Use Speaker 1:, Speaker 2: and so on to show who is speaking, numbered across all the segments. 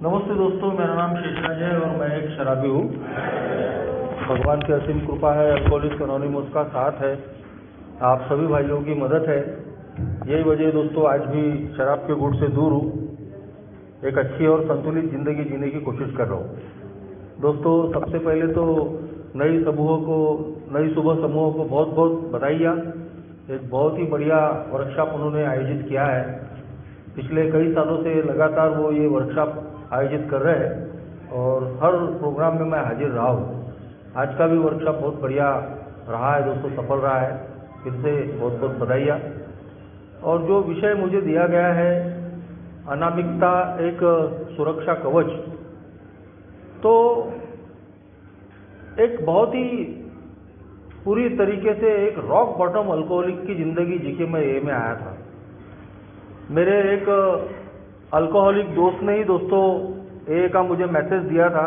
Speaker 1: नमस्ते दोस्तों, मेरा नाम शेषराज है और मैं एक शराबी हूँ। भगवान की असीम कृपा है, अल्कोहलिक्स एनोनिमस का साथ है, आप सभी भाइयों की मदद है। यही वजह दोस्तों आज भी शराब के गुट से दूर हूँ, एक अच्छी और संतुलित ज़िंदगी जीने की कोशिश कर रहा हूँ। दोस्तों सबसे पहले तो नई सुबह समूहों को बहुत बहुत बधाइयाँ। एक बहुत ही बढ़िया वर्कशॉप उन्होंने आयोजित किया है। पिछले कई सालों से लगातार वो ये वर्कशॉप आयोजित कर रहे हैं और हर प्रोग्राम में मैं हाजिर रहा हूँ। आज का भी वर्कशॉप बहुत बढ़िया रहा है दोस्तों, सफल रहा है। फिर से बहुत बहुत बधाइयाँ। और जो विषय मुझे दिया गया है, अनामिकता एक सुरक्षा कवच, तो एक बहुत ही पूरी तरीके से एक रॉक बॉटम अल्कोहलिक की ज़िंदगी जी के मैं ए में आया था। मेरे एक अल्कोहलिक दोस्त ने ही दोस्तों ए का मुझे मैसेज दिया था।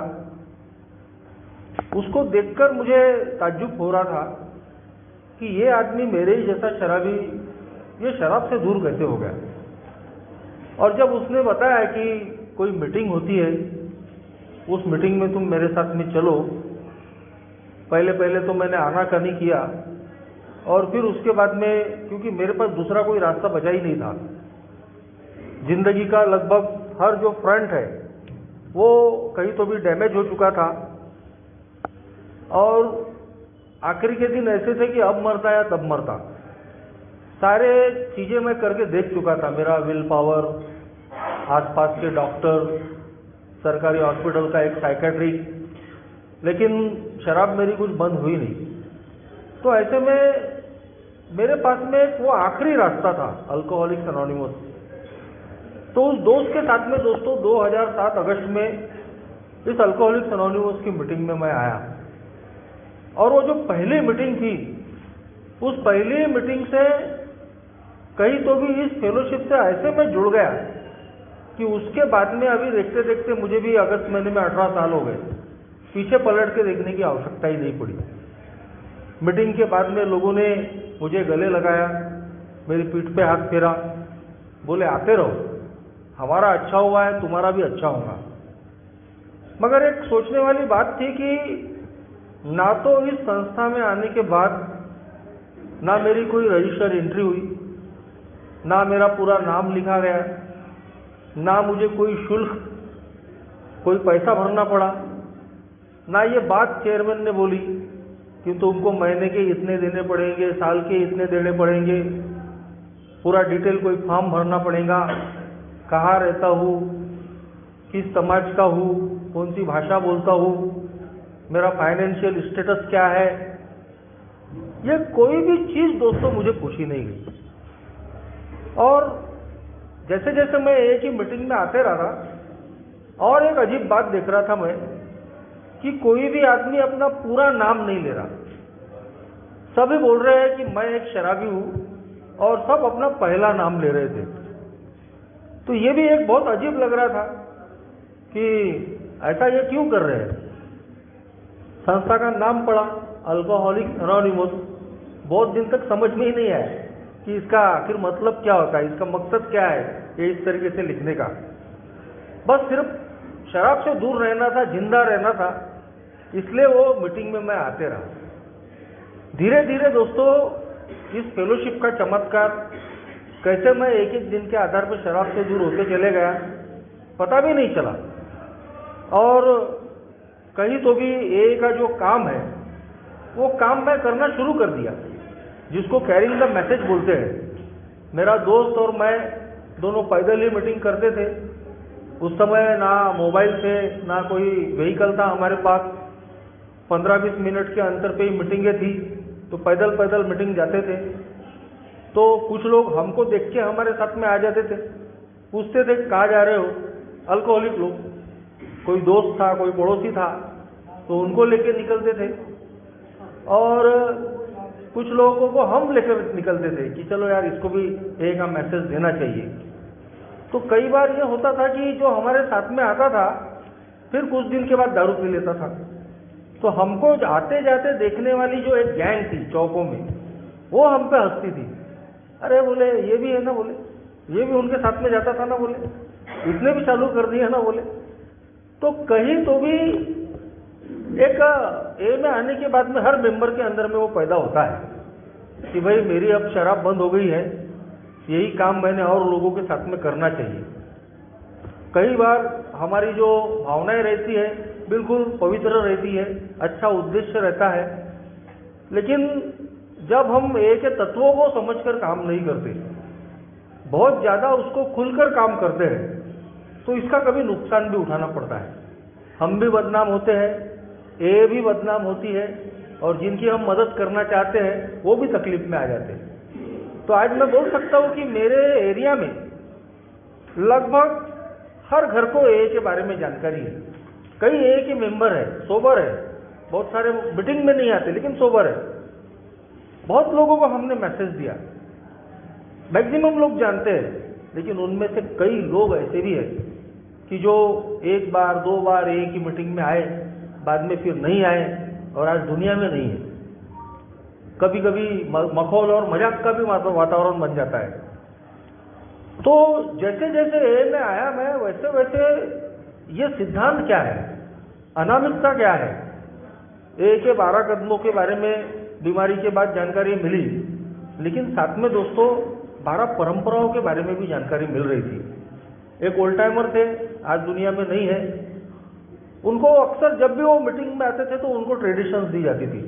Speaker 1: उसको देखकर मुझे ताज्जुब हो रहा था कि ये आदमी मेरे ही जैसा शराबी ये शराब से दूर कैसे हो गया। और जब उसने बताया कि कोई मीटिंग होती है, उस मीटिंग में तुम मेरे साथ में चलो, पहले तो मैंने आनाकानी किया और फिर उसके बाद में, क्योंकि मेरे पास दूसरा कोई रास्ता बचा ही नहीं था। जिंदगी का लगभग हर जो फ्रंट है वो कहीं तो भी डैमेज हो चुका था और आखिरी के दिन ऐसे थे कि अब मरता या तब मरता। सारे चीज़ें मैं करके देख चुका था, मेरा विल पावर, आसपास के डॉक्टर, सरकारी हॉस्पिटल का एक साइकेट्रिक, लेकिन शराब मेरी कुछ बंद हुई नहीं। तो ऐसे में मेरे पास में एक वो आखिरी रास्ता था, अल्कोहलिक्स एनोनिमस। तो उस दोस्त के साथ में दोस्तों 2007 अगस्त में इस अल्कोहलिक्स एनोनिमस की मीटिंग में मैं आया। और वो जो पहली मीटिंग थी, उस पहली मीटिंग से कहीं तो भी इस फेलोशिप से ऐसे मैं जुड़ गया कि उसके बाद में अभी देखते देखते मुझे भी अगस्त महीने में 18 साल हो गए, पीछे पलट के देखने की आवश्यकता ही नहीं पड़ी। मीटिंग के बाद में लोगों ने मुझे गले लगाया, मेरी पीठ पे हाथ फेरा, बोले आते रहो, हमारा अच्छा हुआ है, तुम्हारा भी अच्छा होगा। मगर एक सोचने वाली बात थी कि ना तो इस संस्था में आने के बाद ना मेरी कोई रजिस्टर एंट्री हुई, ना मेरा पूरा नाम लिखा गया, ना मुझे कोई शुल्क, कोई पैसा भरना पड़ा, ना ये बात चेयरमैन ने बोली कि तुमको महीने के इतने देने पड़ेंगे, साल के इतने देने पड़ेंगे, पूरा डिटेल कोई फॉर्म भरना पड़ेगा, कहाँ रहता हूँ, किस समाज का हूँ, कौन सी भाषा बोलता हूँ, मेरा फाइनेंशियल स्टेटस क्या है, ये कोई भी चीज़ दोस्तों मुझे पूछी नहीं गई। और जैसे जैसे मैं एक ही मीटिंग में आते रहा और एक अजीब बात देख रहा था मैं कि कोई भी आदमी अपना पूरा नाम नहीं ले रहा। सभी बोल रहे हैं कि मैं एक शराबी हूँ और सब अपना पहला नाम ले रहे थे। तो ये भी एक बहुत अजीब लग रहा था कि ऐसा ये क्यों कर रहे हैं। संस्था का नाम पढ़ा, अल्कोहलिक्स एनोनिमस, बहुत दिन तक समझ में ही नहीं आया कि इसका आखिर मतलब क्या होता है, इसका मकसद क्या है ये इस तरीके से लिखने का। बस सिर्फ शराब से दूर रहना था, जिंदा रहना था, इसलिए वो मीटिंग में मैं आते रहा। धीरे धीरे दोस्तों इस फेलोशिप का चमत्कार कैसे मैं एक एक दिन के आधार पर शराब से दूर होते चले गया, पता भी नहीं चला। और कहीं तो भी ए का जो काम है वो काम मैं करना शुरू कर दिया, जिसको कैरिंग द मैसेज बोलते हैं। मेरा दोस्त और मैं दोनों पैदल ही मीटिंग करते थे। उस समय ना मोबाइल थे, ना कोई व्हीकल था हमारे पास। 15-20 मिनट के अंतर पे ही मीटिंगें थी, तो पैदल पैदल मीटिंग जाते थे। तो कुछ लोग हमको देख के हमारे साथ में आ जाते थे, पूछते थे कहाँ जा रहे हो, अल्कोहलिक लोग। कोई दोस्त था, कोई पड़ोसी था, तो उनको लेके निकलते थे। और कुछ लोगों को हम लेकर निकलते थे कि चलो यार इसको भी ए का मैसेज देना चाहिए। तो कई बार ये होता था कि जो हमारे साथ में आता था फिर कुछ दिन के बाद दारू पी लेता था। तो हमको आते जाते देखने वाली जो एक गैंग थी चौकों में, वो हम पे हंसती थी। अरे बोले ये भी है ना, बोले ये भी उनके साथ में जाता था ना, बोले इसने भी चालू कर दिया ना, बोले तो कहीं तो भी एक ए में आने के बाद में हर मेंबर के अंदर में वो पैदा होता है कि भाई मेरी अब शराब बंद हो गई है, यही काम मैंने और लोगों के साथ में करना चाहिए। कई बार हमारी जो भावनाएं रहती है बिल्कुल पवित्र रहती है, अच्छा उद्देश्य रहता है, लेकिन जब हम ए के तत्वों को समझकर काम नहीं करते, बहुत ज़्यादा उसको खुलकर काम करते हैं, तो इसका कभी नुकसान भी उठाना पड़ता है। हम भी बदनाम होते हैं, ए भी बदनाम होती है, और जिनकी हम मदद करना चाहते हैं वो भी तकलीफ में आ जाते हैं। तो आज मैं बोल सकता हूँ कि मेरे एरिया में लगभग हर घर को ए के बारे में जानकारी है। कई ए के मेंबर है, सोबर है, बहुत सारे मीटिंग में नहीं आते लेकिन सोबर है। बहुत लोगों को हमने मैसेज दिया, मैक्सिमम लोग जानते हैं, लेकिन उनमें से कई लोग ऐसे भी हैं कि जो एक बार दो बार ए की मीटिंग में आए, बाद में फिर नहीं आए और आज दुनिया में नहीं है। कभी कभी मखौल और मजाक का भी वातावरण बन जाता है। तो जैसे जैसे ए में आया मैं, वैसे वैसे ये सिद्धांत क्या है, अनामिकता क्या है, ए के 12 कदमों के बारे में बीमारी के बाद जानकारी मिली, लेकिन साथ में दोस्तों 12 परंपराओं के बारे में भी जानकारी मिल रही थी। एक ओल्ड टाइमर थे, आज दुनिया में नहीं है, उनको अक्सर जब भी वो मीटिंग में आते थे तो उनको ट्रेडिशंस दी जाती थी।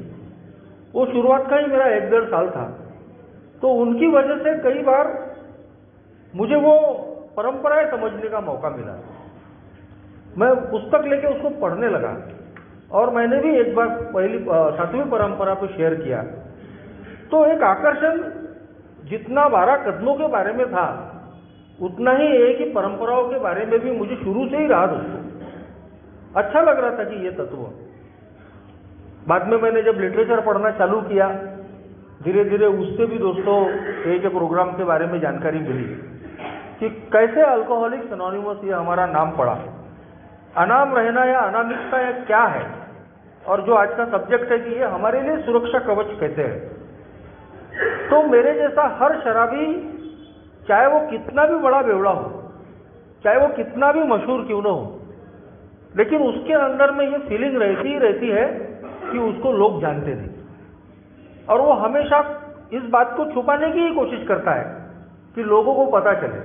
Speaker 1: वो शुरुआत का ही मेरा 1-1.5 साल था, तो उनकी वजह से कई बार मुझे वो परंपराएं समझने का मौका मिला। मैं पुस्तक लेके उसको पढ़ने लगा और मैंने भी एक बार पहली 7वीं परंपरा को शेयर किया, तो एक आकर्षण जितना 12 कदमों के बारे में था उतना ही एक ही परंपराओं के बारे में भी मुझे शुरू से ही रहा दोस्तों। अच्छा लग रहा था कि ये तत्व। बाद में मैंने जब लिटरेचर पढ़ना चालू किया, धीरे धीरे उससे भी दोस्तों ए के प्रोग्राम के बारे में जानकारी मिली कि कैसे अल्कोहलिक्स एनोनिमस ये हमारा नाम पड़ा, अनाम रहना या अनामिकता या क्या है, और जो आज का सब्जेक्ट है कि ये हमारे लिए सुरक्षा कवच कैसे है। तो मेरे जैसा हर शराबी, चाहे वो कितना भी बड़ा बेवड़ा हो, चाहे वो कितना भी मशहूर क्यों न हो, लेकिन उसके अंदर में ये फीलिंग रहती ही रहती है कि उसको लोग जानते नहीं, और वो हमेशा इस बात को छुपाने की ही कोशिश करता है कि लोगों को पता चले,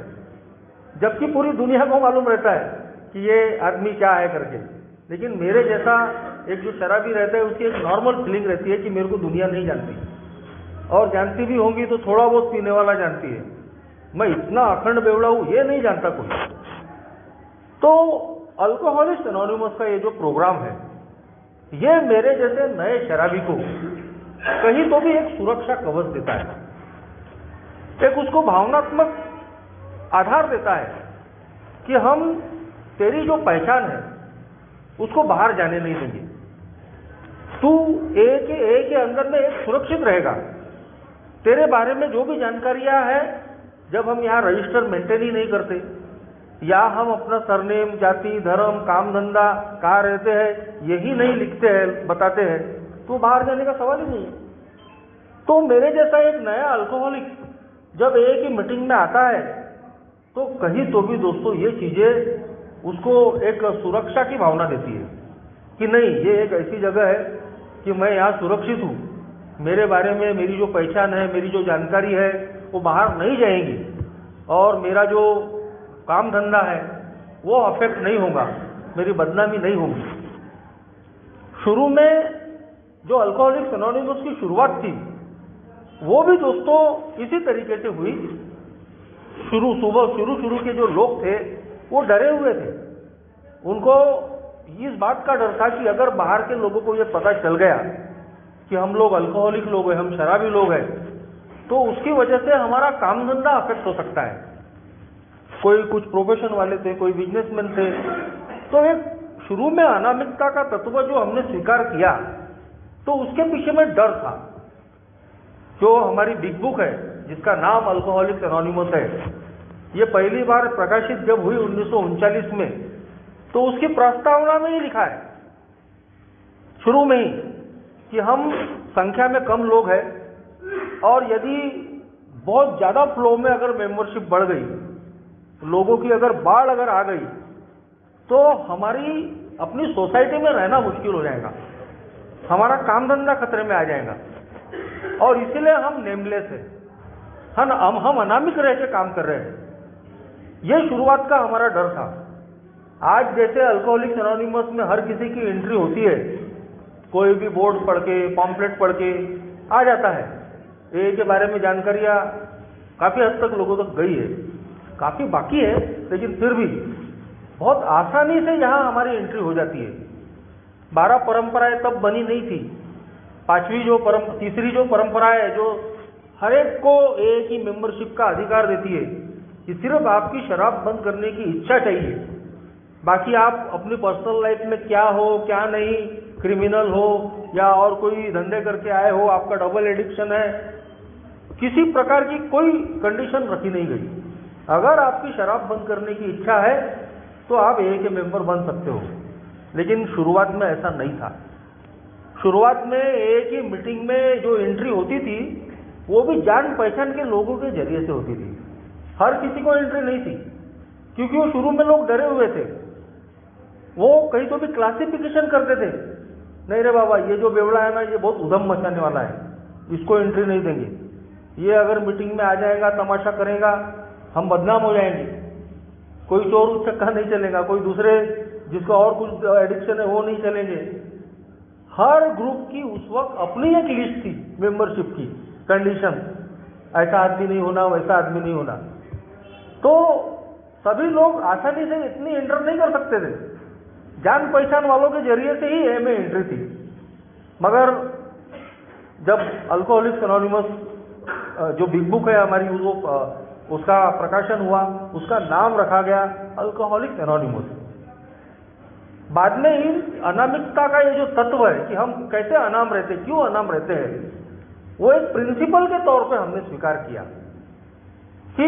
Speaker 1: जबकि पूरी दुनिया को मालूम रहता है कि ये आदमी क्या है करके। लेकिन मेरे जैसा एक जो शराबी रहता है उसकी एक नॉर्मल फीलिंग रहती है कि मेरे को दुनिया नहीं जानती, और जानती भी होंगी तो थोड़ा बहुत पीने वाला जानती है, मैं इतना अखंड बेवड़ा हूं ये नहीं जानता कोई। तो अल्कोहलिक्स एनोनिमस का ये जो प्रोग्राम है, ये मेरे जैसे नए शराबी को कहीं तो भी एक सुरक्षा कवच देता है, एक उसको भावनात्मक आधार देता है कि हम तेरी जो पहचान है उसको बाहर जाने नहीं देंगे, तू ए के अंदर में एक सुरक्षित रहेगा। तेरे बारे में जो भी जानकारियां हैं, जब हम यहाँ रजिस्टर मेंटेन ही नहीं करते, या हम अपना सरनेम, जाति, धर्म, काम धंधा, कहाँ रहते हैं यही नहीं लिखते हैं, बताते हैं, तो बाहर जाने का सवाल ही नहीं। तो मेरे जैसा एक नया अल्कोहलिक जब ए की मीटिंग में आता है तो कहीं तो भी दोस्तों ये चीजें उसको एक सुरक्षा की भावना देती है कि नहीं, ये एक ऐसी जगह है कि मैं यहाँ सुरक्षित हूँ, मेरे बारे में मेरी जो पहचान है, मेरी जो जानकारी है वो बाहर नहीं जाएंगी, और मेरा जो काम धंधा है वो अफेक्ट नहीं होगा, मेरी बदनामी नहीं होगी। शुरू में जो अल्कोहलिक्स एनोनिमस की शुरुआत थी वो भी दोस्तों इसी तरीके से हुई। शुरू के जो लोग थे वो डरे हुए थे, उनको इस बात का डर था कि अगर बाहर के लोगों को ये पता चल गया कि हम लोग अल्कोहलिक लोग हैं, हम शराबी लोग हैं, तो उसकी वजह से हमारा काम धंधा अफेक्ट हो सकता है। कोई कुछ प्रोफेशन वाले थे, कोई बिजनेसमैन थे, तो एक शुरू में अनामिकता का तत्व जो हमने स्वीकार किया तो उसके पीछे में डर था। जो हमारी बिग बुक है जिसका नाम अल्कोहलिक्स एनोनिमस है, ये पहली बार प्रकाशित जब हुई 1939 में, तो उसकी प्रस्तावना में ही लिखा है शुरू में ही कि हम संख्या में कम लोग हैं, और यदि बहुत ज्यादा फ्लो में अगर मेंबरशिप बढ़ गई, लोगों की अगर बाढ़ अगर आ गई, तो हमारी अपनी सोसाइटी में रहना मुश्किल हो जाएगा, हमारा काम धंधा खतरे में आ जाएगा। और इसीलिए हम नेमलेस है, हम अनामिक रह के काम कर रहे हैं। ये शुरुआत का हमारा डर था। आज जैसे अल्कोहलिक्स एनोनिमस में हर किसी की एंट्री होती है, कोई भी बोर्ड पढ़ के, पॉम्पलेट पढ़ के आ जाता है। ए के बारे में जानकारियाँ काफ़ी हद तक लोगों तक गई है, काफ़ी बाकी है, लेकिन फिर भी बहुत आसानी से यहाँ हमारी एंट्री हो जाती है। 12 परंपराएं तब बनी नहीं थी। तीसरी जो परंपरा है, जो हर एक को ए की मेंबरशिप का अधिकार देती है कि सिर्फ आपकी शराब बंद करने की इच्छा चाहिए, बाकी आप अपनी पर्सनल लाइफ में क्या हो क्या नहीं, क्रिमिनल हो या और कोई धंधे करके आए हो, आपका डबल एडिक्शन है, किसी प्रकार की कोई कंडीशन रखी नहीं गई। अगर आपकी शराब बंद करने की इच्छा है तो आप ए के मेंबर बन सकते हो। लेकिन शुरुआत में ऐसा नहीं था। शुरुआत में ए की मीटिंग में जो एंट्री होती थी वो भी जान पहचान के लोगों के जरिए से होती थी। हर किसी को एंट्री नहीं थी, क्योंकि वो शुरू में लोग डरे हुए थे। वो कहीं तो भी क्लासिफिकेशन करते थे, नहीं रे बाबा, ये जो बेवड़ा है ना, ये बहुत उधम मचाने वाला है, इसको एंट्री नहीं देंगे। ये अगर मीटिंग में आ जाएगा, तमाशा करेगा, हम बदनाम हो जाएंगे। कोई चोर उचक्का नहीं चलेगा, कोई दूसरे जिसको और कुछ एडिक्शन है वो नहीं चलेंगे। हर ग्रुप की उस वक्त अपनी एक लिस्ट थी मेंबरशिप की, कंडीशन, ऐसा आदमी नहीं होना, वैसा आदमी नहीं होना। तो सभी लोग आसानी से इतनी एंटर नहीं कर सकते थे। जान पहचान वालों के जरिए से ही ए में एंट्री थी। मगर जब अल्कोहलिक्स एनोनिमस जो बिग बुक है हमारी, उसका प्रकाशन हुआ, उसका नाम रखा गया अल्कोहलिक्स एनोनिमस। बाद में ही अनामिकता का ये जो तत्व है कि हम कैसे अनाम रहते, क्यों अनाम रहते हैं, वो एक प्रिंसिपल के तौर पे हमने स्वीकार किया कि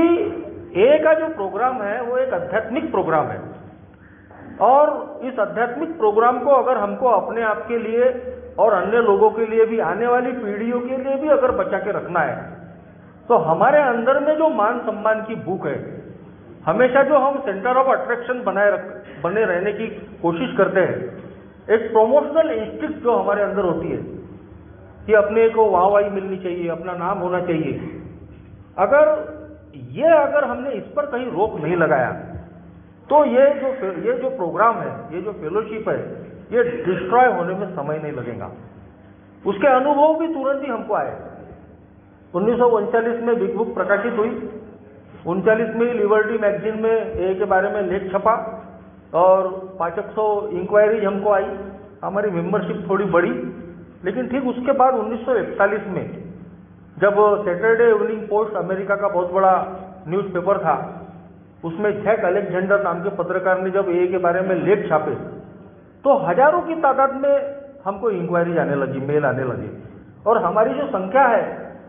Speaker 1: ए का जो प्रोग्राम है वो एक आध्यात्मिक प्रोग्राम है। और इस आध्यात्मिक प्रोग्राम को अगर हमको अपने आप के लिए और अन्य लोगों के लिए भी, आने वाली पीढ़ियों के लिए भी अगर बचा के रखना है, तो हमारे अंदर में जो मान सम्मान की भूख है, हमेशा जो हम सेंटर ऑफ अट्रैक्शन बने रहने की कोशिश करते हैं, एक प्रोमोशनल इंस्टिंक्ट जो हमारे अंदर होती है कि अपने को वाहवाही मिलनी चाहिए, अपना नाम होना चाहिए, अगर हमने इस पर कहीं रोक नहीं लगाया तो ये जो प्रोग्राम है, ये जो फेलोशिप है, ये डिस्ट्रॉय होने में समय नहीं लगेगा। उसके अनुभव भी तुरंत ही हमको आए। 1939 में बिग बुक प्रकाशित हुई, 39 में लिबर्टी मैगजीन में ए के बारे में लेख छपा और 500 इंक्वायरीज हमको आई, हमारी मेंबरशिप थोड़ी बढ़ी। लेकिन ठीक उसके बाद 1941 में जब सैटरडे इवनिंग पोस्ट अमेरिका का बहुत बड़ा न्यूज़पेपर था, उसमें जैक अलेक्जेंडर नाम के पत्रकार ने जब ए के बारे में लेख छापे तो हजारों की तादाद में हमको इंक्वायरी आने लगी, मेल आने लगे, और हमारी जो संख्या है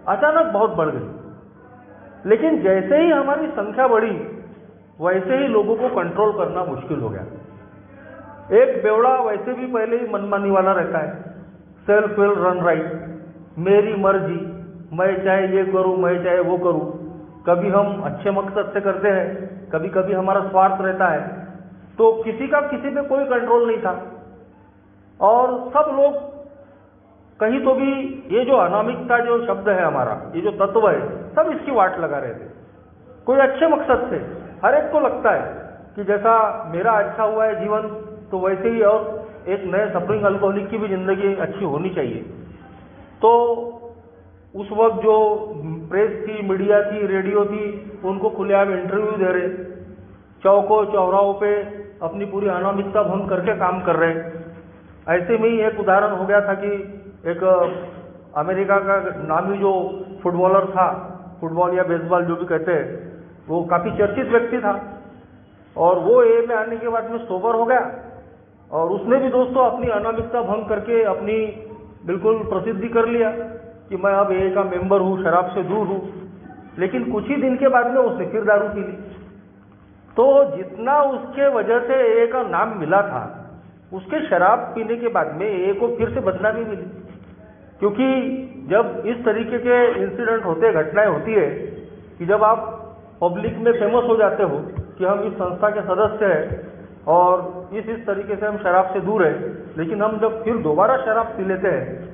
Speaker 1: अचानक बहुत बढ़ गई। लेकिन जैसे ही हमारी संख्या बढ़ी वैसे ही लोगों को कंट्रोल करना मुश्किल हो गया। एक बेवड़ा वैसे भी पहले ही मनमानी वाला रहता है, सेल्फ विल रन राइट, मेरी मर्जी, मैं चाहे ये करूं, मैं चाहे वो करूं। कभी हम अच्छे मकसद से करते हैं, कभी कभी हमारा स्वार्थ रहता है, तो किसी का किसी पे कोई कंट्रोल नहीं था। और सब लोग कहीं तो भी ये जो अनामिकता जो शब्द है हमारा, ये जो तत्व है, सब इसकी वाट लगा रहे थे, कोई अच्छे मकसद से। हर एक को लगता है कि जैसा मेरा अच्छा हुआ है जीवन, तो वैसे ही और एक नए सफरिंग अल्कोहलिक की भी जिंदगी अच्छी होनी चाहिए। तो उस वक्त जो प्रेस थी, मीडिया थी, रेडियो थी, उनको खुलेआम इंटरव्यू दे रहे, चौकों चौराहों पे अपनी पूरी अनामिकता भंग करके काम कर रहे। ऐसे में ही एक उदाहरण हो गया था कि एक अमेरिका का नामी जो फुटबॉलर था, फुटबॉल या बेसबॉल जो भी कहते हैं, वो काफ़ी चर्चित व्यक्ति था, और वो ए में आने के बाद में सोबर हो गया, और उसने भी दोस्तों अपनी अनामिकता भंग करके अपनी बिल्कुल प्रसिद्धि कर लिया कि मैं अब ए का मेंबर हूँ, शराब से दूर हूँ। लेकिन कुछ ही दिन के बाद में उसने फिर दारू पी ली। तो जितना उसके वजह से ए का नाम मिला था, उसके शराब पीने के बाद में ए को फिर से बदनामी मिली। क्योंकि जब इस तरीके के इंसिडेंट होते, घटनाएं होती है कि जब आप पब्लिक में फेमस हो जाते हो कि हम इस संस्था के सदस्य हैं, और इस तरीके से हम शराब से दूर है। लेकिन हम जब फिर दोबारा शराब पी लेते हैं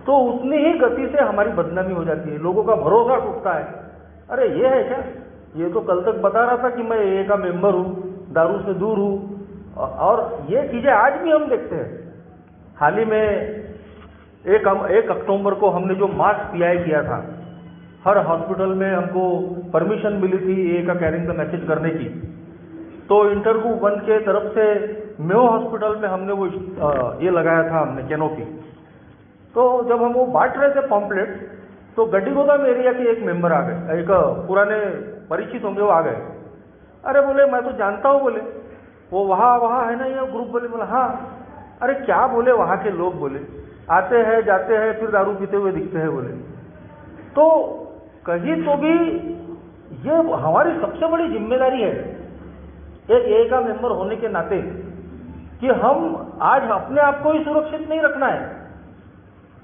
Speaker 1: तो उतनी ही गति से हमारी बदनामी हो जाती है, लोगों का भरोसा टूटता है। अरे ये है क्या, ये तो कल तक बता रहा था कि मैं AA का मेंबर हूँ, दारू से दूर हूँ। और ये चीज़ें आज भी हम देखते हैं। हाल ही में 1 अक्टूबर को हमने जो मास PI किया था, हर हॉस्पिटल में हमको परमिशन मिली थी AA का कैरिंग द मैसेज करने की। तो इंटरग्रुप 1 के तरफ से मेयो हॉस्पिटल में हमने वो ये लगाया था, हमने कैनोपी। तो जब हम वो बांट रहे थे पॉम्पलेट, तो गड्डी गोदाम एरिया के एक मेंबर आ गए, एक पुराने परिचित होंगे, वो आ गए। अरे बोले मैं तो जानता हूँ, बोले वो वहाँ है ना ये ग्रुप, बोले हाँ। अरे क्या बोले, वहाँ के लोग बोले आते हैं जाते हैं फिर दारू पीते हुए दिखते हैं बोले। तो कहीं तो भी ये हमारी सबसे बड़ी जिम्मेदारी है एक AA का मेंबर होने के नाते कि हम आज अपने आप को ही सुरक्षित नहीं रखना है,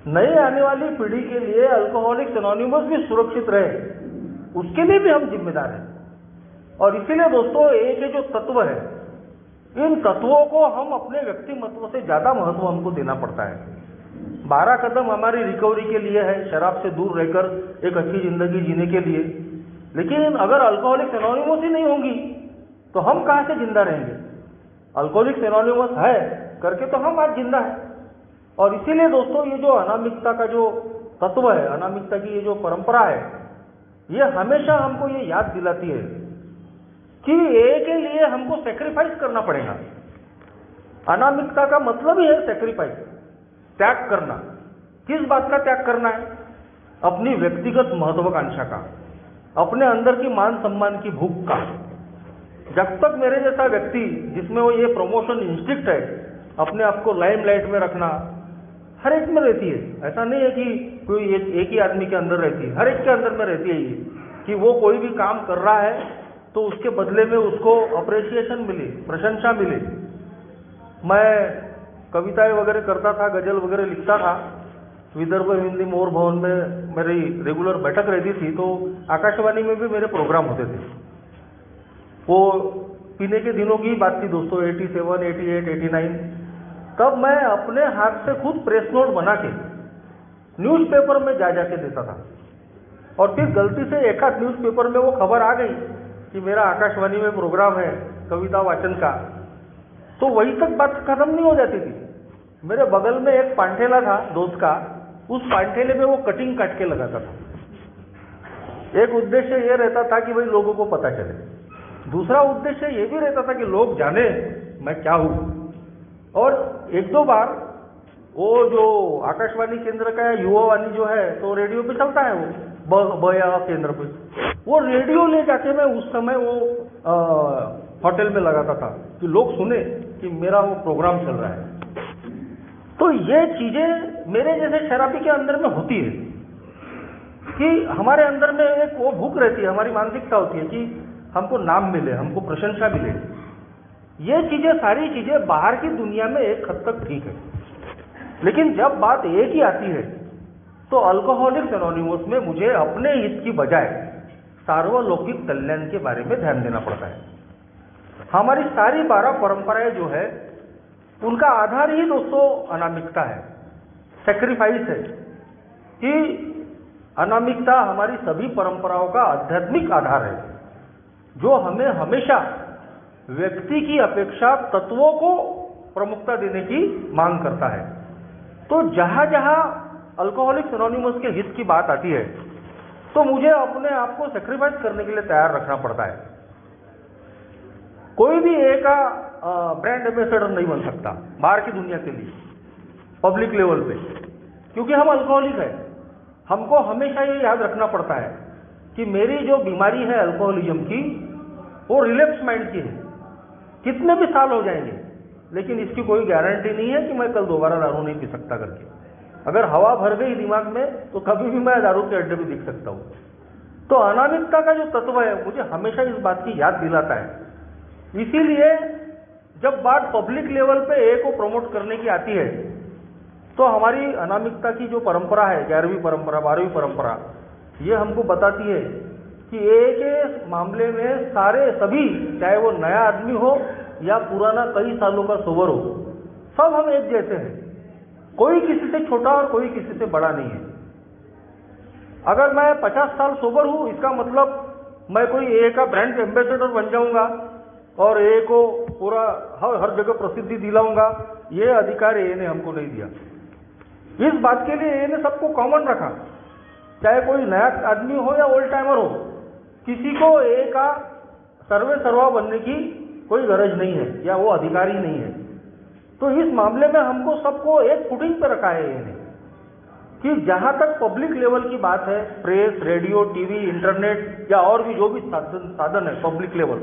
Speaker 1: नए आने वाली पीढ़ी के लिए अल्कोहलिक्स एनोनिमस भी सुरक्षित रहे, उसके लिए भी हम जिम्मेदार हैं। और इसीलिए दोस्तों AA के जो तत्व है, इन तत्वों को हम अपने व्यक्तिमत्व से ज्यादा महत्व हमको देना पड़ता है। 12 कदम हमारी रिकवरी के लिए है, शराब से दूर रहकर एक अच्छी जिंदगी जीने के लिए। लेकिन अगर अल्कोहलिक्स एनोनिमस ही नहीं होंगी तो हम कहाँ से जिंदा रहेंगे? अल्कोहलिक्स एनोनिमस है करके तो हम आज जिंदा है। और इसीलिए दोस्तों ये जो अनामिकता का जो तत्व है, अनामिकता की ये जो परंपरा है, ये हमेशा हमको ये याद दिलाती है कि AA के लिए हमको सेक्रीफाइस करना पड़ेगा। अनामिकता का मतलब ही है सेक्रीफाइस, त्याग करना। किस बात का त्याग करना है? अपनी व्यक्तिगत महत्वाकांक्षा का, अपने अंदर की मान सम्मान की भूख का। जब तक मेरे जैसा व्यक्ति जिसमें वो ये प्रमोशन इंस्टिंक्ट है, अपने आप को लाइमलाइट में रखना, हर एक में रहती है। ऐसा नहीं है कि कोई एक ही आदमी के अंदर रहती है, हर एक के अंदर में रहती है ये कि वो कोई भी काम कर रहा है तो उसके बदले में उसको अप्रिसिएशन मिले, प्रशंसा मिले। मैं कविताएं वगैरह करता था, गजल वगैरह लिखता था। विदर्भ हिंदी मोर भवन में मेरी रेगुलर बैठक रहती थी, तो आकाशवाणी में भी मेरे प्रोग्राम होते थे। वो पीने के दिनों की बात थी दोस्तों, 87, 88, 89। तब मैं अपने हाथ से खुद प्रेस नोट बना के न्यूज़पेपर में जा जाके देता था। और फिर गलती से एक आध न्यूज़पेपर में वो खबर आ गई कि मेरा आकाशवाणी में प्रोग्राम है कविता वाचन का, तो वहीं तक बात खत्म नहीं हो जाती थी। मेरे बगल में एक पांठेला था दोस्त का, उस पांठेले में वो कटिंग काट के लगाता था। एक उद्देश्य ये रहता था कि भाई लोगों को पता चले, दूसरा उद्देश्य ये भी रहता था कि लोग जाने मैं क्या हूं। और एक दो बार वो जो आकाशवाणी केंद्र का युवावाणी जो है तो रेडियो पे चलता है, वो बया केंद्र पे, वो रेडियो ले जाके मैं उस समय वो होटल में लगाता था कि लोग सुने कि मेरा वो प्रोग्राम चल रहा है। तो ये चीजें मेरे जैसे शराबी के अंदर में होती है कि हमारे अंदर में एक वो भूख रहती है, हमारी मानसिकता होती है कि हमको नाम मिले, हमको प्रशंसा मिले। ये चीजें, सारी चीजें बाहर की दुनिया में एक हद तक ठीक है, लेकिन जब बात एक ही आती है तो अल्कोहलिक्स एनोनिमस में मुझे अपने हित की बजाय सार्वलौकिक कल्याण के बारे में ध्यान देना पड़ता है। हमारी सारी 12 परंपराएं जो है उनका आधार ही दोस्तों अनामिकता है, सेक्रीफाइस है। कि अनामिकता हमारी सभी परंपराओं का आध्यात्मिक आधार है, जो हमें हमेशा व्यक्ति की अपेक्षा तत्वों को प्रमुखता देने की मांग करता है। तो जहां जहां अल्कोहलिक्स एनोनिमस के हित की बात आती है तो मुझे अपने आप को सेक्रीफाइस करने के लिए तैयार रखना पड़ता है। कोई भी एक का ब्रांड एम्बेसडर नहीं बन सकता बाहर की दुनिया के लिए पब्लिक लेवल पे, क्योंकि हम अल्कोहलिक है। हमको हमेशा ये याद रखना पड़ता है कि मेरी जो बीमारी है अल्कोहलिज्म की, वो रिलैप्स माइंड की है। कितने भी साल हो जाएंगे, लेकिन इसकी कोई गारंटी नहीं है कि मैं कल दोबारा दारू नहीं पी सकता करके। अगर हवा भर गई दिमाग में तो कभी भी मैं दारू के अड्डे भी दिख सकता हूँ। तो अनामिकता का जो तत्व है मुझे हमेशा इस बात की याद दिलाता है। इसीलिए जब बात पब्लिक लेवल पे ए को प्रमोट करने की आती है तो हमारी अनामिकता की जो परंपरा है, 11वीं परंपरा, 12वीं परंपरा, ये हमको बताती है कि ए के मामले में सारे सभी, चाहे वो नया आदमी हो या पुराना कई सालों का सोबर हो, सब हम एक जैसे हैं। कोई किसी से छोटा और कोई किसी से बड़ा नहीं है। अगर मैं 50 साल सोबर हूं, इसका मतलब मैं कोई ए का ब्रांड एम्बेसडर बन जाऊंगा और ए को पूरा हर जगह प्रसिद्धि दिलाऊंगा, ये अधिकार ए ने हमको नहीं दिया। इस बात के लिए ए ने सबको कॉमन रखा, चाहे कोई नया आदमी हो या ओल्ड टाइमर हो, किसी को ए का सर्वे सर्वा बनने की कोई गरज नहीं है या वो अधिकार ही नहीं है। तो इस मामले में हमको सबको एक फुटिंग पर रखा है ए ने कि जहां तक पब्लिक लेवल की बात है, प्रेस, रेडियो, टीवी, इंटरनेट या और भी जो भी साधन है पब्लिक लेवल,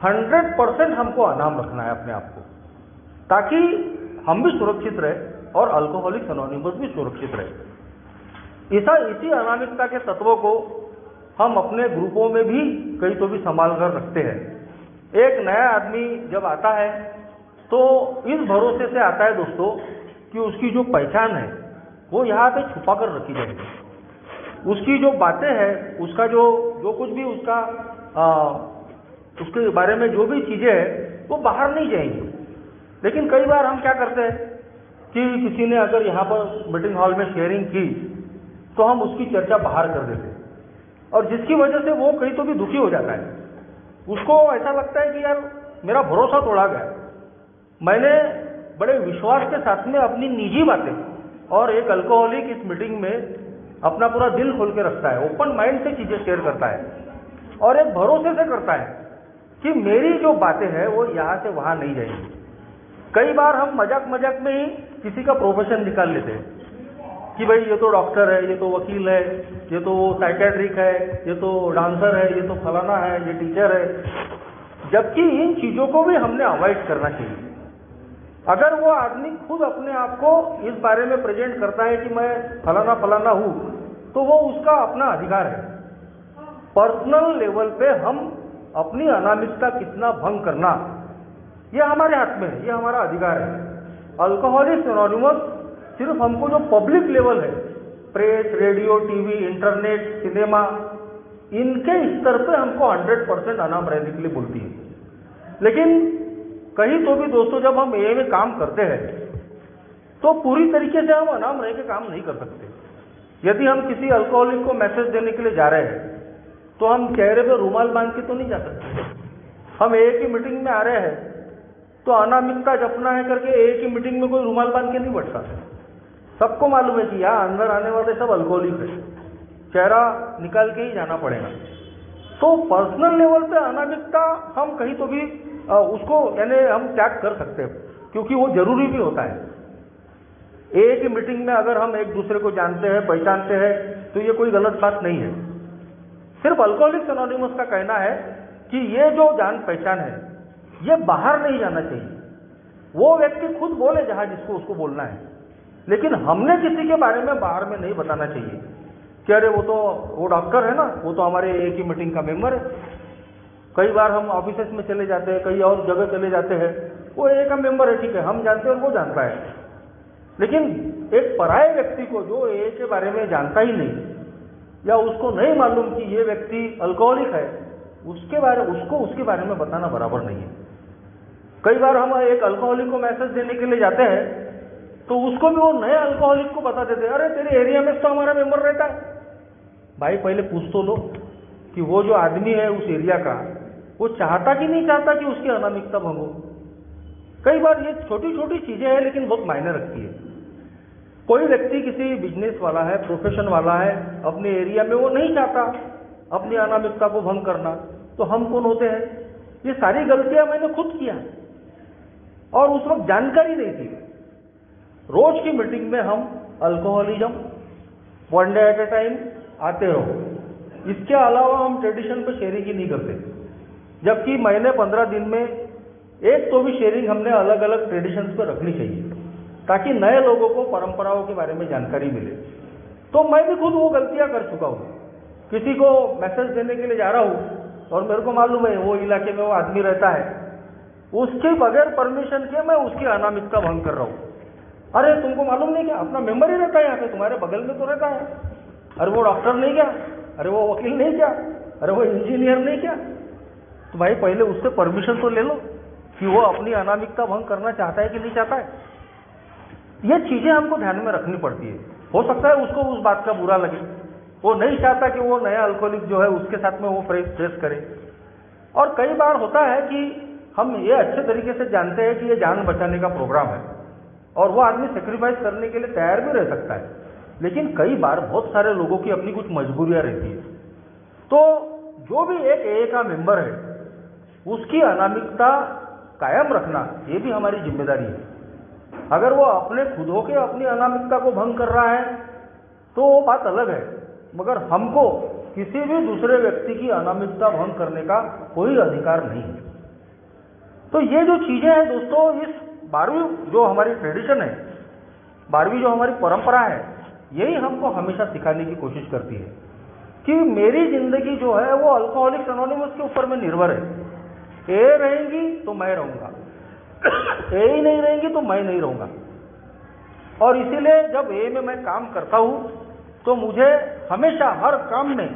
Speaker 1: 100% हमको अनाम रखना है अपने आप को, ताकि हम भी सुरक्षित रहे और अल्कोहलिक्स एनोनिमस भी सुरक्षित रहे। इसी अनामिकता के तत्वों को हम अपने ग्रुपों में भी कहीं तो भी संभाल कर रखते हैं। एक नया आदमी जब आता है तो इस भरोसे से आता है दोस्तों कि उसकी जो पहचान है वो यहाँ पे छुपा कर रखी जाएगी। उसकी जो बातें हैं, उसका जो कुछ भी उसके बारे में जो भी चीजें हैं वो बाहर नहीं जाएंगी। लेकिन कई बार हम क्या करते हैं कि किसी ने अगर यहाँ पर मीटिंग हॉल में शेयरिंग की तो हम उसकी चर्चा बाहर कर देते हैं और जिसकी वजह से वो कहीं तो भी दुखी हो जाता है। उसको ऐसा लगता है कि यार मेरा भरोसा तोड़ा गया, मैंने बड़े विश्वास के साथ में अपनी निजी बातें, और एक अल्कोहलिक इस मीटिंग में अपना पूरा दिल खोल के रखता है, ओपन माइंड से चीजें शेयर करता है और एक भरोसे से करता है कि मेरी जो बातें हैं वो यहाँ से वहां नहीं जाएंगी। कई बार हम मजाक मजाक में ही किसी का प्रोफेशन निकाल लेते हैं कि भाई ये तो डॉक्टर है, ये तो वकील है, ये तो साइकेट्रिक है, ये तो डांसर है, ये तो फलाना है, ये टीचर है, जबकि इन चीजों को भी हमने अवॉइड करना चाहिए। अगर वो आदमी खुद अपने आप को इस बारे में प्रेजेंट करता है कि मैं फलाना फलाना हूं, तो वो उसका अपना अधिकार है। पर्सनल लेवल पे हम अपनी अनामिकता कितना भंग करना, ये हमारे हाथ में है, ये हमारा अधिकार है। अल्कोहलिक्स एनोनिमस सिर्फ हमको जो पब्लिक लेवल है, press, radio, TV, internet, cinema, इनके स्तर पे हमको 100% अनाम रहने के लिए बोलती है। लेकिन कहीं तो भी दोस्तों जब हम ए में काम करते हैं तो पूरी तरीके से हम अनाम रह के काम नहीं कर सकते। यदि हम किसी अल्कोहलिक को मैसेज देने के लिए जा रहे हैं तो हम चेहरे पे रुमाल बांध के तो नहीं जा सकते। हम ए की मीटिंग में आ रहे हैं तो अनामिकता जपना है करके ए की मीटिंग में कोई रुमाल बांध के नहीं बैठता। सबको मालूम है कि यहाँ अंदर आने वाले सब अल्कोहलिक है, चेहरा निकाल के ही जाना पड़ेगा। तो पर्सनल लेवल पे अनामिकता हम कहीं तो भी उसको यानी हम त्याग कर सकते हैं, क्योंकि वो जरूरी भी होता है। ए की मीटिंग में अगर हम एक दूसरे को जानते हैं, पहचानते हैं, तो ये कोई गलत बात नहीं है। सिर्फ अल्कोहलिक्स एनोनिमस का कहना है कि ये जो जान पहचान है ये बाहर नहीं जाना चाहिए। वो व्यक्ति खुद बोले जहां जिसको उसको बोलना है, लेकिन हमने किसी के बारे में बाहर में नहीं बताना चाहिए कि अरे वो डॉक्टर है ना, वो तो हमारे ए की मीटिंग का मेंबर है। कई बार हम ऑफिसेस में चले जाते हैं, कई और जगह चले जाते हैं, वो ए का मेंबर है, ठीक है, हम जानते हैं और वो जानता है। लेकिन एक पराये व्यक्ति को जो ए के बारे में जानता ही नहीं या उसको नहीं मालूम कि ये व्यक्ति अल्कोहलिक है, उसके बारे में बताना बराबर नहीं है। कई बार हम एक अल्कोहलिक को मैसेज देने के लिए जाते हैं तो उसको भी वो नए अल्कोहलिक को बता देते हैं, अरे तेरे एरिया में तो हमारा मेंबर रहता है। भाई पहले पूछ तो लो कि वो जो आदमी है उस एरिया का, वो चाहता कि नहीं चाहता कि उसकी अनामिकता भंग हो। कई बार ये छोटी छोटी चीजें हैं लेकिन बहुत मायने रखती है। कोई व्यक्ति किसी बिजनेस वाला है, प्रोफेशन वाला है, अपने एरिया में वो नहीं चाहता अपनी अनामिकता को भंग करना, तो हम कौन होते हैं? ये सारी गलतियां मैंने खुद किया और उस वक्त जानकारी नहीं थी। रोज की मीटिंग में हम alcoholism, one day at A time आते रहो। इसके अलावा हम ट्रेडिशन पे शेयरिंग ही नहीं करते, जबकि महीने 15 दिन में एक तो भी शेयरिंग हमने अलग अलग ट्रेडिशंस पे रखनी चाहिए ताकि नए लोगों को परंपराओं के बारे में जानकारी मिले। तो मैं भी खुद वो गलतियां कर चुका हूँ। किसी को मैसेज देने के लिए जा रहा हूँ और मेरे को मालूम है वो इलाके में वो आदमी रहता है, उसके बगैर परमिशन के मैं उसकी अनामिकता भंग कर रहा हूँ। अरे तुमको मालूम नहीं क्या, अपना मेंबर ही रहता है यहाँ पे, तुम्हारे बगल में तो रहता है। अरे वो डॉक्टर नहीं क्या, अरे वो वकील नहीं क्या, अरे वो इंजीनियर नहीं क्या। तो भाई पहले उससे परमिशन तो ले लो, कि वो अपनी अनामिकता भंग करना चाहता है कि नहीं चाहता है। ये चीजें हमको ध्यान में रखनी पड़ती है। हो सकता है उसको उस बात का बुरा लगे, वो नहीं चाहता कि वो नया अल्कोहलिक जो है उसके साथ में वो फेस करे। और कई बार होता है कि हम ये अच्छे तरीके से जानते हैं कि ये जान बचाने का प्रोग्राम है और वो आदमी सेक्रीफाइस करने के लिए तैयार भी रह सकता है, लेकिन कई बार बहुत सारे लोगों की अपनी कुछ मजबूरियां रहती है। तो जो भी एक AA का मेंबर है उसकी अनामिकता कायम रखना ये भी हमारी जिम्मेदारी है। अगर वो अपने खुद हो के अपनी अनामिकता को भंग कर रहा है तो वो बात अलग है, मगर हमको किसी भी दूसरे व्यक्ति की अनामिकता भंग करने का कोई अधिकार नहीं है। तो ये जो चीजें हैं दोस्तों, इस 12वीं जो हमारी ट्रेडिशन है, 12वीं जो हमारी परंपरा है, यही हमको हमेशा सिखाने की कोशिश करती है कि मेरी जिंदगी जो है वो अल्कोहलिक्स एनोनिमस के ऊपर में निर्भर है। ए रहेंगी तो मैं रहूंगा, ए ही नहीं रहेंगी तो मैं नहीं रहूंगा। और इसीलिए जब ए में मैं काम करता हूं तो मुझे हमेशा हर काम में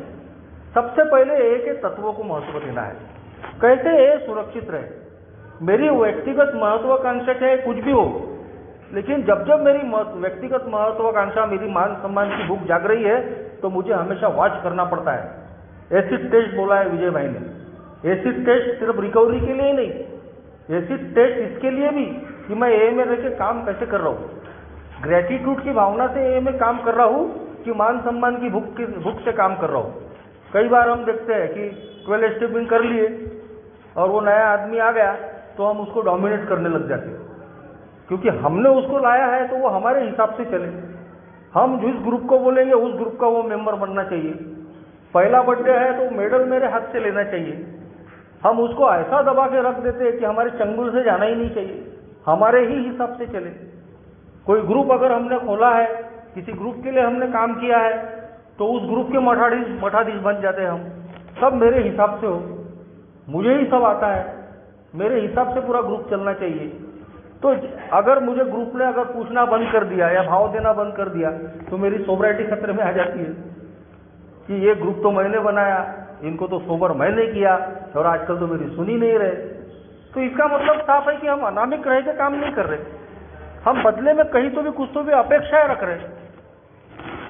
Speaker 1: सबसे पहले ए के तत्वों को महत्व देना है। कैसे ए सुरक्षित रहे, मेरी व्यक्तिगत महत्वाकांक्षा चाहे कुछ भी हो, लेकिन जब जब मेरी व्यक्तिगत महत्वाकांक्षा, मेरी मान सम्मान की भूख जाग रही है तो मुझे हमेशा वॉच करना पड़ता है। एसिड टेस्ट बोला है विजय भाई ने। एसिड टेस्ट सिर्फ रिकवरी के लिए ही नहीं, एसिड टेस्ट इसके लिए भी कि मैं ए में रह के काम कैसे कर रहा हूँ, ग्रेटिट्यूड की भावना से ए में काम कर रहा हूँ कि मान सम्मान की भूख से काम कर रहा हूँ। कई बार हम देखते हैं कि 12 स्टेपिंग कर लिए और वो नया आदमी आ गया तो हम उसको डोमिनेट करने लग जाते हैं, क्योंकि हमने उसको लाया है तो वो हमारे हिसाब से चले। हम जिस ग्रुप को बोलेंगे उस ग्रुप का वो मेंबर बनना चाहिए। पहला बर्थडे है तो मेडल मेरे हाथ से लेना चाहिए। हम उसको ऐसा दबा के रख देते हैं कि हमारे चंगुल से जाना ही नहीं चाहिए, हमारे ही हिसाब से चले। कोई ग्रुप अगर हमने खोला है, किसी ग्रुप के लिए हमने काम किया है, तो उस ग्रुप के मठाधीश बन जाते हैं हम। सब मेरे हिसाब से हो, मुझे ही सब आता है, मेरे हिसाब से पूरा ग्रुप चलना चाहिए। तो अगर मुझे ग्रुप ने अगर पूछना बंद कर दिया या भाव देना बंद कर दिया तो मेरी सोबराइटी खतरे में आ जाती है कि ये ग्रुप तो मैंने बनाया, इनको तो सोबर मैंने किया और आजकल तो मेरी सुनी नहीं रहे। तो इसका मतलब साफ है कि हम अनामिक रह के काम नहीं कर रहे, हम बदले में कहीं तो भी कुछ तो भी अपेक्षाएं रख रहे।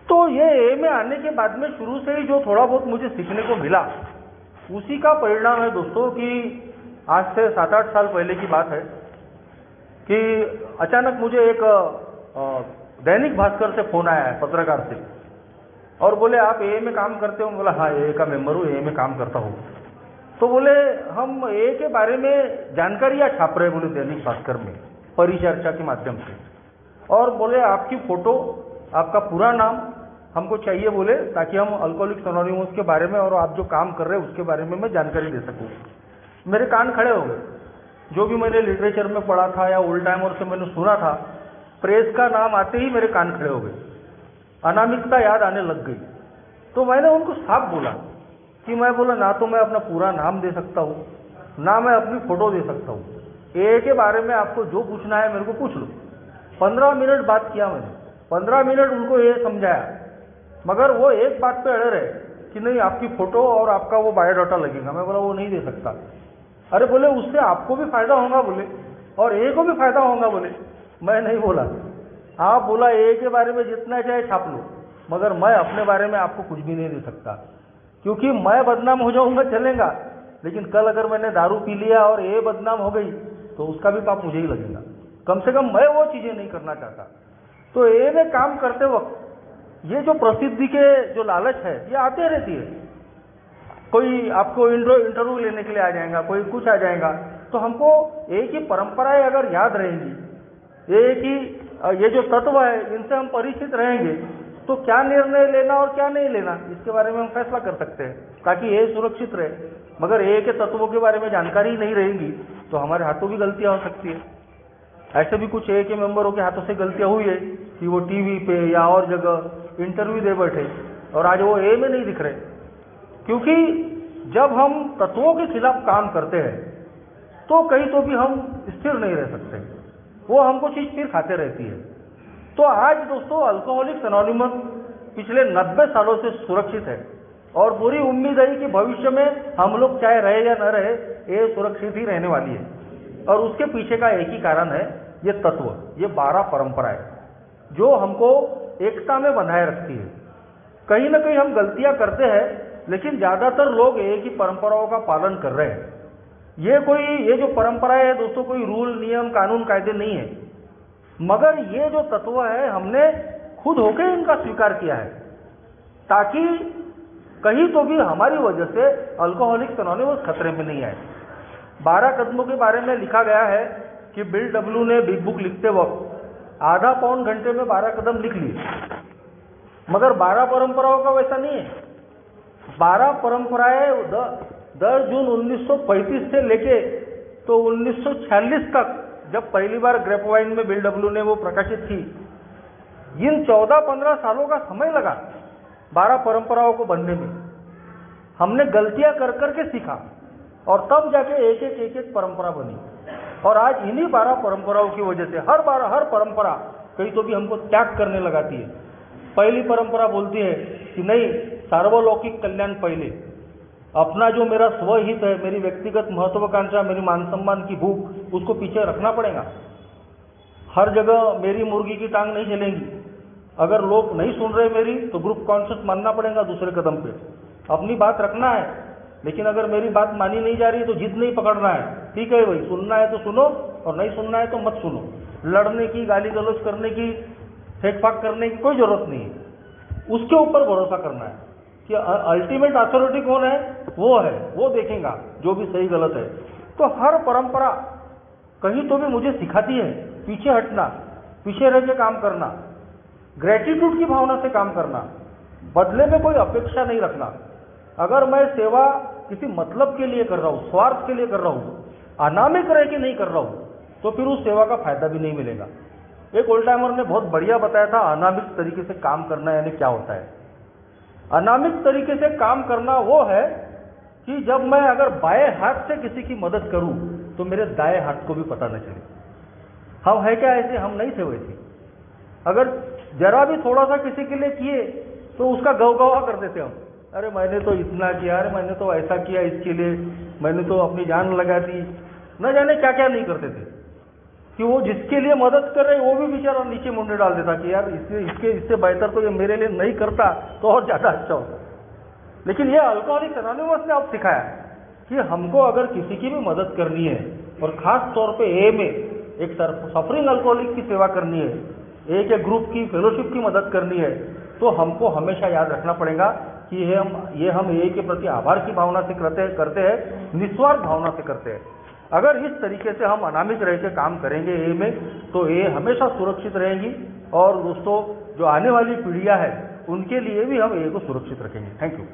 Speaker 1: तो ये ए में आने के बाद में शुरू से ही जो थोड़ा बहुत मुझे सीखने को मिला, उसी का परिणाम है दोस्तों कि आज से 7-8 साल पहले की बात है कि अचानक मुझे एक दैनिक भास्कर से फोन आया है, पत्रकार से, और बोले आप ए में काम करते हो? बोला हाँ, ए का मेंबर हूँ, ए में काम करता हूँ। तो बोले हम ए के बारे में जानकारियाँ छाप रहे, बोले दैनिक भास्कर में परिचर्चा के माध्यम से, और बोले आपकी फोटो, आपका पूरा नाम हमको चाहिए बोले, ताकि हम अल्कोहलिक्स एनोनिमस के बारे में और आप जो काम कर रहे हैं उसके बारे में मैं जानकारी दे सकूँ। मेरे कान खड़े हो गए। जो भी मैंने लिटरेचर में पढ़ा था या ओल्ड टाइमर से मैंने सुना था, प्रेस का नाम आते ही मेरे कान खड़े हो गए, अनामिकता याद आने लग गई। तो मैंने उनको साफ बोला कि मैं बोला ना तो मैं अपना पूरा नाम दे सकता हूँ, ना मैं अपनी फोटो दे सकता हूँ। ए के बारे में आपको जो पूछना है मेरे को पूछ लो। 15 मिनट बात किया मैंने, 15 मिनट उनको ये समझाया, मगर वो एक बात पे अड़े रहे कि नहीं आपकी फोटो और आपका वो बायोडाटा लगेगा। मैं बोला वो नहीं दे सकता। अरे बोले उससे आपको भी फायदा होगा बोले, और ए को भी फायदा होगा बोले। मैं नहीं बोला, आप बोला ए के बारे में जितना चाहे छाप लो, मगर मैं अपने बारे में आपको कुछ भी नहीं दे सकता, क्योंकि मैं बदनाम हो जाऊंगा चलेगा, लेकिन कल अगर मैंने दारू पी लिया और ए बदनाम हो गई तो उसका भी पाप मुझे ही लगेगा। कम से कम मैं वो चीजें नहीं करना चाहता। तो ए में काम करते वक्त ये जो प्रसिद्धि के जो लालच है ये आते रहती है। कोई आपको इंटरव्यू लेने के लिए आ जाएगा, कोई कुछ आ जाएगा, तो हमको एक ही परंपराएं अगर याद रहेंगी, एक ही ये जो तत्व है इनसे हम परिचित रहेंगे, तो क्या निर्णय लेना और क्या नहीं लेना इसके बारे में हम फैसला कर सकते हैं, ताकि ये सुरक्षित रहे। मगर ए के तत्वों के बारे में जानकारी नहीं रहेगी तो हमारे हाथों भी गलतियां हो सकती है। ऐसे भी कुछ ए के मेंबरों के हाथों से गलतियां हुई है कि वो टीवी पे या और जगह इंटरव्यू दे बैठे और आज वो ए में नहीं दिख रहे, क्योंकि जब हम तत्वों के खिलाफ काम करते हैं तो कहीं तो भी हम स्थिर नहीं रह सकते, वो हमको चीज फिर खाते रहती है। तो आज दोस्तों अल्कोहलिक्स एनोनिमस पिछले 90 सालों से सुरक्षित है और पूरी उम्मीद है कि भविष्य में हम लोग चाहे रहे या न रहे ये सुरक्षित ही रहने वाली है। और उसके पीछे का एक ही कारण है, ये तत्व, ये 12 परंपराएं जो हमको एकता में बनाए रखती है। कहीं ना कहीं हम गलतियां करते हैं, लेकिन ज्यादातर लोग एक ही परंपराओं का पालन कर रहे हैं। ये जो परंपराएं है दोस्तों, कोई रूल, नियम, कानून, कायदे नहीं है, मगर ये जो तत्व है हमने खुद होकर इनका स्वीकार किया है, ताकि कहीं तो भी हमारी वजह से अल्कोहलिक्स एनोनिमस खतरे में नहीं आए। 12 कदमों के बारे में लिखा गया है कि बिल डब्ल्यू ने बिग बुक लिखते वक्त आधा पौन घंटे में 12 कदम लिख लिए, मगर 12 परंपराओं का वैसा नहीं है। 12 परंपराएं 10 जून 1935 से लेके तो 1946 तक, जब पहली बार ग्रेपवाइन में बिल डब्ल्यू ने वो प्रकाशित की, इन 14-15 सालों का समय लगा 12 परंपराओं को बनने में। हमने गलतियां कर करके सीखा और तब जाके एक एक परंपरा बनी। और आज इन्हीं 12 परंपराओं की वजह से हर परंपरा कहीं तो भी हमको त्याग करने लगाती है। पहली परंपरा बोलती है कि नहीं, सार्वलौकिक कल्याण पहले, अपना जो मेरा स्वहित है, मेरी व्यक्तिगत महत्वाकांक्षा, मेरी मान सम्मान की भूख, उसको पीछे रखना पड़ेगा। हर जगह मेरी मुर्गी की टांग नहीं चलेंगी। अगर लोग नहीं सुन रहे मेरी, तो ग्रुप कॉन्शियस मानना पड़ेगा दूसरे कदम पे। अपनी बात रखना है, लेकिन अगर मेरी बात मानी नहीं जा रही तो जिद नहीं पकड़ना है। ठीक है भाई, सुनना है तो सुनो और नहीं सुनना है तो मत सुनो। लड़ने की, गाली गलौज करने की, फेंक फाक करने की कोई जरूरत नहीं है। उसके ऊपर भरोसा करना है कि अल्टीमेट अथॉरिटी कौन है, वो देखेगा जो भी सही गलत है। तो हर परंपरा कहीं तो भी मुझे सिखाती है पीछे हटना, पीछे रह के काम करना, ग्रेटिट्यूड की भावना से काम करना, बदले में कोई अपेक्षा नहीं रखना। अगर मैं सेवा किसी मतलब के लिए कर रहा हूं, स्वार्थ के लिए कर रहा हूं, अनामिक रह के नहीं कर रहा हूं, तो फिर उस सेवा का फायदा भी नहीं मिलेगा। एक ओल्ड टाइमर ने बहुत बढ़िया बताया था, अनामिक तरीके से काम करना यानी क्या होता है। अनामिक तरीके से काम करना वो है कि जब मैं अगर बाएं हाथ से किसी की मदद करूं तो मेरे दाएं हाथ को भी पता न चले। हम है क्या ऐसे? हम नहीं थे वैसे। अगर जरा भी थोड़ा सा किसी के लिए किए तो उसका गौगवा कर देते हम, अरे मैंने तो इतना किया, अरे मैंने तो ऐसा किया इसके लिए, मैंने तो अपनी जान लगा दी, न जाने क्या क्या नहीं करते थे। कि वो जिसके लिए मदद कर रहे वो भी बेचारा नीचे मुंडे डाल देता कि यार इससे बेहतर तो ये मेरे लिए नहीं करता तो और ज्यादा अच्छा होता। लेकिन ये अल्कोहलिक्स एनोनिमस ने अब सिखाया कि हमको अगर किसी की भी मदद करनी है, और खास तौर पे ए में एक सफरिंग अल्कोहलिक की सेवा करनी है, ए के ग्रुप की फेलोशिप की मदद करनी है, तो हमको हमेशा याद रखना पड़ेगा कि ये हम ए के प्रति आभार की भावना से करते हैं, निस्वार्थ भावना से करते हैं। अगर इस तरीके से हम अनामिक रह के काम करेंगे ए में, तो ए हमेशा सुरक्षित रहेंगी। और दोस्तों, जो आने वाली पीढ़ियां हैं उनके लिए भी हम ए को सुरक्षित रखेंगे। Thank you.